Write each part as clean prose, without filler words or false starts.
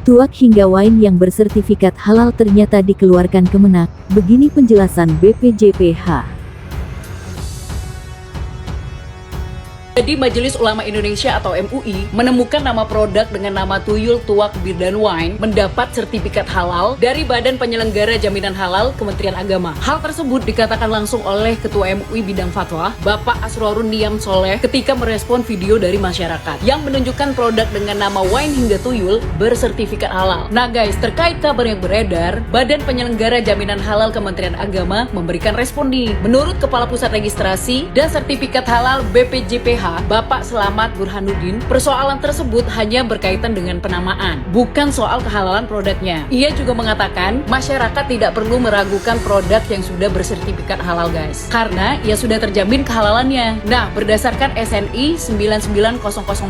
tuak hingga wine yang bersertifikat halal ternyata dikeluarkan Kemenak. Begini penjelasan BPJPH. Jadi Majelis Ulama Indonesia atau MUI menemukan nama produk dengan nama Tuyul Tuak Bir dan Wine mendapat sertifikat halal dari Badan Penyelenggara Jaminan Halal Kementerian Agama. Hal tersebut dikatakan langsung oleh Ketua MUI Bidang Fatwa, Bapak Asrorun Niam Soleh ketika merespon video dari masyarakat yang menunjukkan produk dengan nama Wine hingga Tuyul bersertifikat halal. Nah guys, terkait kabar yang beredar, Badan Penyelenggara Jaminan Halal Kementerian Agama memberikan respon nih. Menurut Kepala Pusat Registrasi dan Sertifikat Halal BPJPH, Bapak Selamat Burhanuddin, persoalan tersebut hanya berkaitan dengan penamaan, bukan soal kehalalan produknya. Ia juga mengatakan masyarakat tidak perlu meragukan produk yang sudah bersertifikat halal guys, karena ia sudah terjamin kehalalannya. Nah, berdasarkan SNI 99004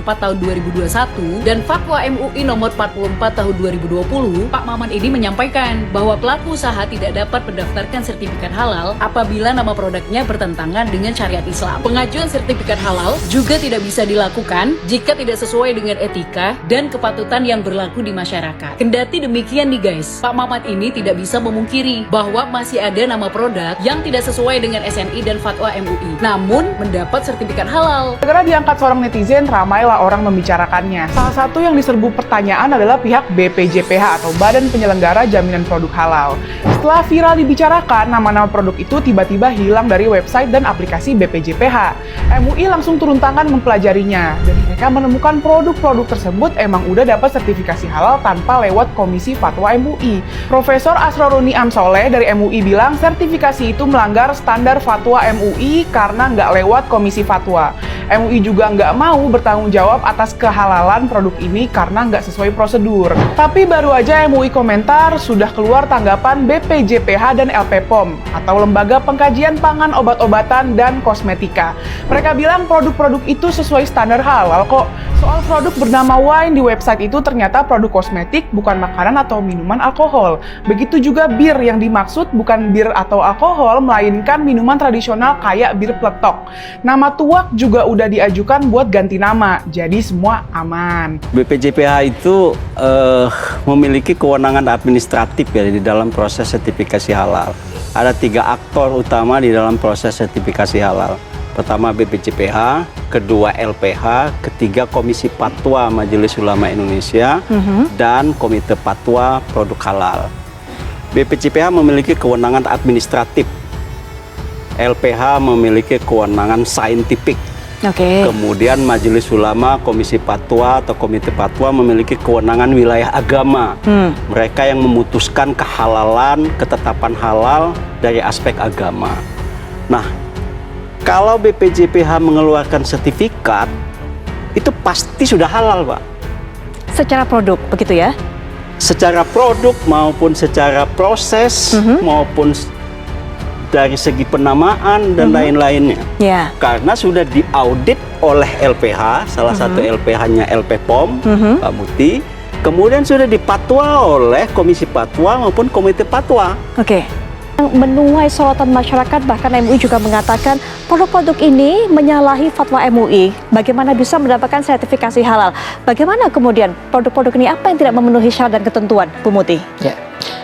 tahun 2021 dan Fatwa MUI nomor 44 tahun 2020, Pak Maman ini menyampaikan bahwa pelaku usaha tidak dapat mendaftarkan sertifikat halal apabila nama produknya bertentangan dengan syariat Islam. Pengajuan sertifikat halal juga tidak bisa dilakukan jika tidak sesuai dengan etika dan kepatutan yang berlaku di masyarakat. Kendati demikian nih guys, Pak Mamat ini tidak bisa memungkiri bahwa masih ada nama produk yang tidak sesuai dengan SNI dan Fatwa MUI, namun mendapat sertifikat halal. Segera diangkat seorang netizen, ramailah orang membicarakannya. Salah satu yang diserbu pertanyaan adalah pihak BPJPH atau Badan Penyelenggara Jaminan Produk Halal. Setelah viral dibicarakan, nama-nama produk itu tiba-tiba hilang dari website dan aplikasi BPJPH. MUI langsung turun tangan mempelajarinya, dan mereka menemukan produk-produk tersebut emang udah dapat sertifikasi halal tanpa lewat Komisi Fatwa MUI. Profesor Asrorun Niam Soleh dari MUI bilang sertifikasi itu melanggar standar Fatwa MUI karena nggak lewat Komisi Fatwa. MUI juga nggak mau bertanggung jawab atas kehalalan produk ini karena nggak sesuai prosedur. Tapi baru aja MUI komentar, sudah keluar tanggapan BPJPH dan LPPOM atau Lembaga Pengkajian Pangan, Obat-obatan, dan Kosmetika. Mereka bilang produk-produk itu sesuai standar halal kok. Soal produk bernama wine di website itu ternyata produk kosmetik, bukan makanan atau minuman alkohol. Begitu juga bir, yang dimaksud bukan bir atau alkohol, melainkan minuman tradisional kayak bir peletok. Nama tuak juga udah diajukan buat ganti nama, jadi semua aman. BPJPH itu memiliki kewenangan administratif ya di dalam proses sertifikasi halal. Ada 3 aktor utama di dalam proses sertifikasi halal. Pertama BPJPH, kedua LPH, ketiga Komisi Fatwa Majelis Ulama Indonesia, dan Komite Fatwa Produk Halal. BPJPH memiliki kewenangan administratif, LPH memiliki kewenangan saintifik. Kemudian Majelis Ulama, Komisi Fatwa atau Komite Fatwa memiliki kewenangan wilayah agama. Mereka yang memutuskan kehalalan, ketetapan halal dari aspek agama. Nah, kalau BPJPH mengeluarkan sertifikat, itu pasti sudah halal, Pak. Secara produk, begitu ya? Secara produk maupun secara proses, maupun dari segi penamaan dan lain-lainnya. Karena sudah diaudit oleh LPH, salah satu LPH-nya LPPOM, Pak Muti, kemudian sudah dipatwa oleh Komisi Fatwa maupun Komite Fatwa. Yang menuai sorotan masyarakat, bahkan MUI juga mengatakan produk-produk ini menyalahi fatwa MUI. Bagaimana bisa mendapatkan sertifikasi halal? Bagaimana kemudian produk-produk ini apa yang tidak memenuhi syarat dan ketentuan, Bu Muti? Ya,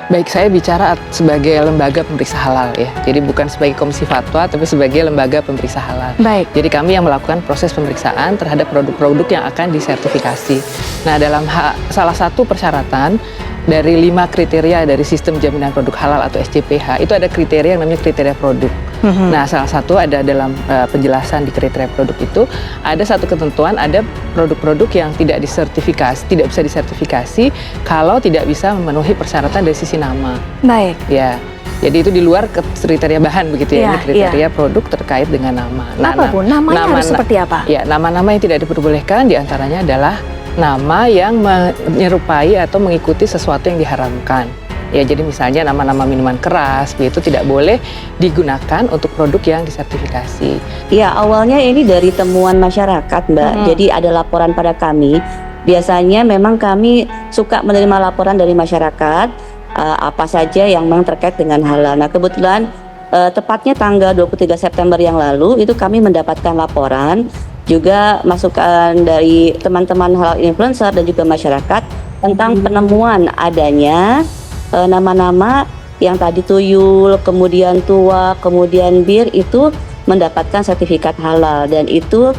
baik, saya bicara sebagai lembaga pemeriksa halal ya. Jadi bukan sebagai komisi fatwa, tapi sebagai lembaga pemeriksa halal. Baik. Jadi kami yang melakukan proses pemeriksaan terhadap produk-produk yang akan disertifikasi. Nah, dalam salah satu persyaratan dari 5 kriteria dari Sistem Jaminan Produk Halal atau SJPH, itu ada kriteria yang namanya kriteria produk. Nah, salah satu ada dalam penjelasan di kriteria produk itu, ada satu ketentuan, ada produk-produk yang tidak disertifikasi, tidak bisa disertifikasi kalau tidak bisa memenuhi persyaratan dari sisi nama. Baik. Ya. Jadi itu di luar kriteria bahan begitu ya, ini kriteria produk terkait dengan nama. Nah, namanya harus seperti apa? Ya, nama-nama yang tidak diperbolehkan diantaranya adalah nama yang menyerupai atau mengikuti sesuatu yang diharamkan. Ya, jadi misalnya nama-nama minuman keras, itu tidak boleh digunakan untuk produk yang disertifikasi. Ya, awalnya ini dari temuan masyarakat, Mbak. Jadi ada laporan pada kami. Biasanya memang kami suka menerima laporan dari masyarakat, apa saja yang memang terkait dengan halal. Nah, kebetulan tepatnya tanggal 23 September yang lalu itu kami mendapatkan laporan, juga masukan dari teman-teman halal influencer dan juga masyarakat tentang penemuan adanya nama-nama yang tadi tuyul, kemudian tuak, kemudian bir itu mendapatkan sertifikat halal dan itu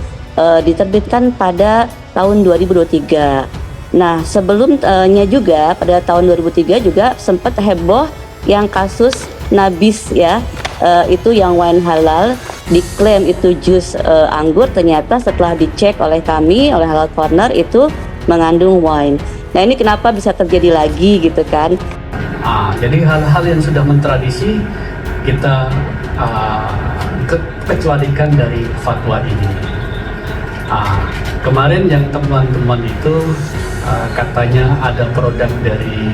diterbitkan pada tahun 2023. Nah, sebelumnya juga pada tahun 2003 juga sempat heboh yang kasus Nabis ya, itu yang wine halal diklaim itu jus anggur, ternyata setelah dicek oleh kami, oleh Halal Corner itu mengandung wine. Nah, ini kenapa bisa terjadi lagi gitu kan? Jadi hal-hal yang sudah mentradisi kita kecualikan dari fatwa ini. Kemarin yang temuan-temuan itu katanya ada produk dari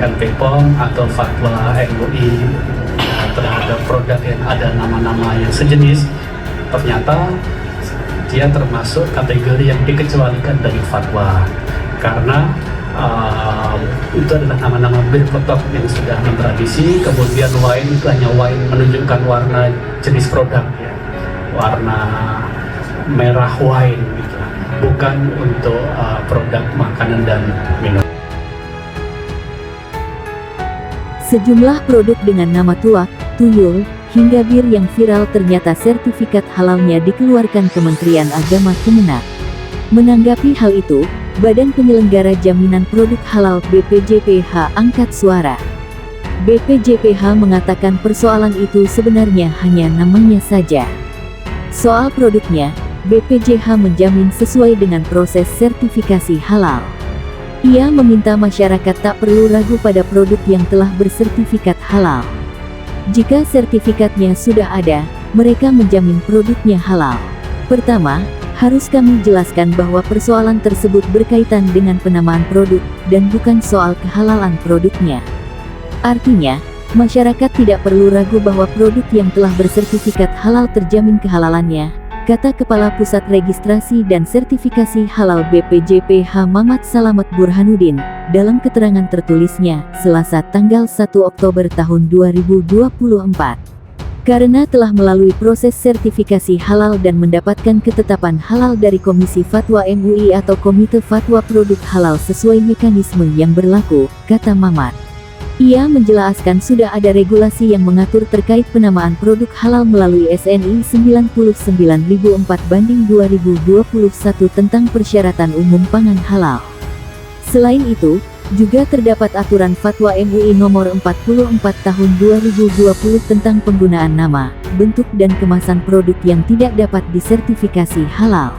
LPPOM atau fatwa MUI terhadap produk yang ada nama-nama yang sejenis, ternyata dia termasuk kategori yang dikecualikan dari fatwa karena itu adalah nama-nama bir peletok yang sudah mentradisi. Kemudian wine itu hanya wine menunjukkan warna jenis produk ya, warna merah wine gitu, bukan untuk produk makanan dan minuman. Sejumlah produk dengan nama tuak, tuyul, hingga bir yang viral ternyata sertifikat halalnya dikeluarkan Kementerian Agama Kemenak. Menanggapi hal itu, Badan Penyelenggara Jaminan Produk Halal BPJPH angkat suara. BPJPH mengatakan persoalan itu sebenarnya hanya namanya saja. Soal produknya, BPJH menjamin sesuai dengan proses sertifikasi halal. Ia meminta masyarakat tak perlu ragu pada produk yang telah bersertifikat halal. Jika sertifikatnya sudah ada, mereka menjamin produknya halal. Pertama, harus kami jelaskan bahwa persoalan tersebut berkaitan dengan penamaan produk, dan bukan soal kehalalan produknya. Artinya, masyarakat tidak perlu ragu bahwa produk yang telah bersertifikat halal terjamin kehalalannya, kata Kepala Pusat Registrasi dan Sertifikasi Halal BPJPH Mamat Salamet Burhanuddin, dalam keterangan tertulisnya, Selasa tanggal 1 Oktober tahun 2024. Karena telah melalui proses sertifikasi halal dan mendapatkan ketetapan halal dari Komisi Fatwa MUI atau Komite Fatwa Produk Halal sesuai mekanisme yang berlaku, kata Mamat. Ia menjelaskan sudah ada regulasi yang mengatur terkait penamaan produk halal melalui SNI 99.004/2021 tentang persyaratan umum pangan halal. Selain itu, juga terdapat aturan Fatwa MUI nomor 44 tahun 2020 tentang penggunaan nama, bentuk dan kemasan produk yang tidak dapat disertifikasi halal.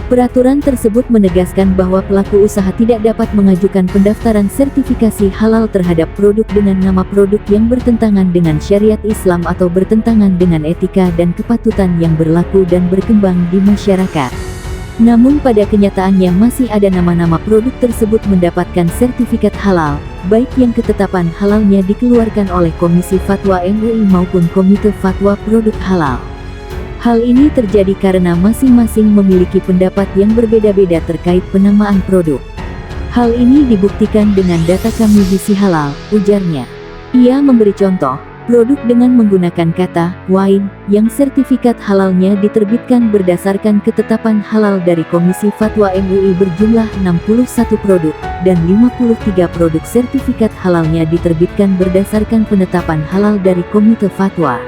Peraturan tersebut menegaskan bahwa pelaku usaha tidak dapat mengajukan pendaftaran sertifikasi halal terhadap produk dengan nama produk yang bertentangan dengan syariat Islam atau bertentangan dengan etika dan kepatutan yang berlaku dan berkembang di masyarakat. Namun pada kenyataannya masih ada nama-nama produk tersebut mendapatkan sertifikat halal, baik yang ketetapan halalnya dikeluarkan oleh Komisi Fatwa MUI maupun Komite Fatwa Produk Halal. Hal ini terjadi karena masing-masing memiliki pendapat yang berbeda-beda terkait penamaan produk. Hal ini dibuktikan dengan data kami di Si Halal, ujarnya. Ia memberi contoh, produk dengan menggunakan kata wine yang sertifikat halalnya diterbitkan berdasarkan ketetapan halal dari Komisi Fatwa MUI berjumlah 61 produk, dan 53 produk sertifikat halalnya diterbitkan berdasarkan penetapan halal dari Komite Fatwa.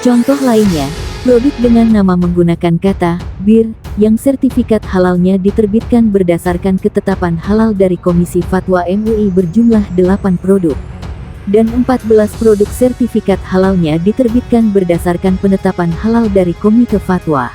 Contoh lainnya, produk dengan nama menggunakan kata bir yang sertifikat halalnya diterbitkan berdasarkan ketetapan halal dari Komisi Fatwa MUI berjumlah 8 produk. Dan 14 produk sertifikat halalnya diterbitkan berdasarkan penetapan halal dari Komite Fatwa.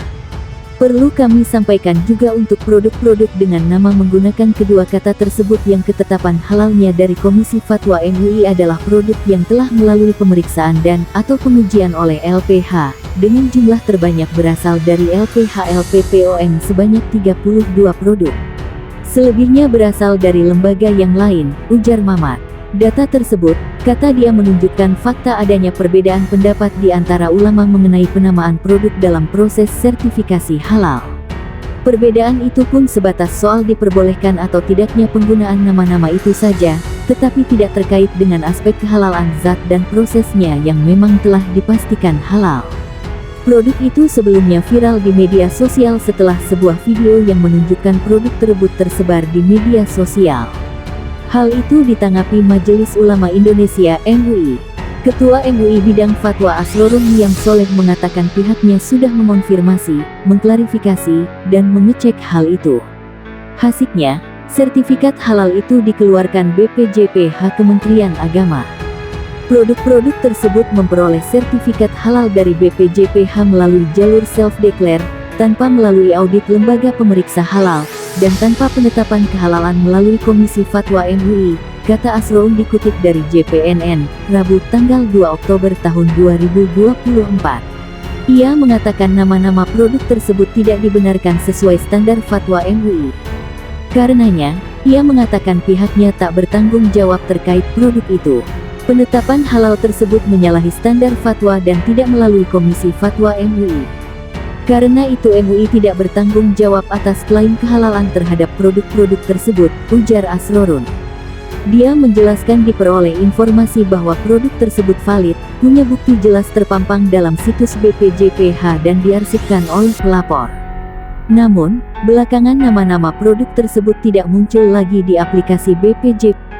Perlu kami sampaikan juga untuk produk-produk dengan nama menggunakan kedua kata tersebut yang ketetapan halalnya dari Komisi Fatwa MUI adalah produk yang telah melalui pemeriksaan dan atau pengujian oleh LPH, dengan jumlah terbanyak berasal dari LPH LPPOM sebanyak 32 produk. Selebihnya berasal dari lembaga yang lain, ujar Mamat. Data tersebut, kata dia, menunjukkan fakta adanya perbedaan pendapat di antara ulama mengenai penamaan produk dalam proses sertifikasi halal. Perbedaan itu pun sebatas soal diperbolehkan atau tidaknya penggunaan nama-nama itu saja, tetapi tidak terkait dengan aspek kehalalan zat dan prosesnya yang memang telah dipastikan halal. Produk itu sebelumnya viral di media sosial setelah sebuah video yang menunjukkan produk tersebut tersebar di media sosial. Hal itu ditanggapi Majelis Ulama Indonesia (MUI). Ketua MUI Bidang Fatwa Asrorun Niam Soleh mengatakan pihaknya sudah mengonfirmasi, mengklarifikasi, dan mengecek hal itu. Hasilnya, sertifikat halal itu dikeluarkan BPJPH Kementerian Agama. Produk-produk tersebut memperoleh sertifikat halal dari BPJPH melalui jalur self-declare, tanpa melalui audit lembaga pemeriksa halal, dan tanpa penetapan kehalalan melalui Komisi Fatwa MUI, kata Asrorun dikutip dari JPNN, Rabu tanggal 2 Oktober tahun 2024. Ia mengatakan nama-nama produk tersebut tidak dibenarkan sesuai standar fatwa MUI. Karenanya, ia mengatakan pihaknya tak bertanggung jawab terkait produk itu. Penetapan halal tersebut menyalahi standar fatwa dan tidak melalui Komisi Fatwa MUI. Karena itu MUI tidak bertanggung jawab atas klaim kehalalan terhadap produk-produk tersebut, ujar Asrorun. Dia menjelaskan diperoleh informasi bahwa produk tersebut valid, punya bukti jelas terpampang dalam situs BPJPH dan diarsipkan oleh pelapor. Namun, belakangan nama-nama produk tersebut tidak muncul lagi di aplikasi BPJPH.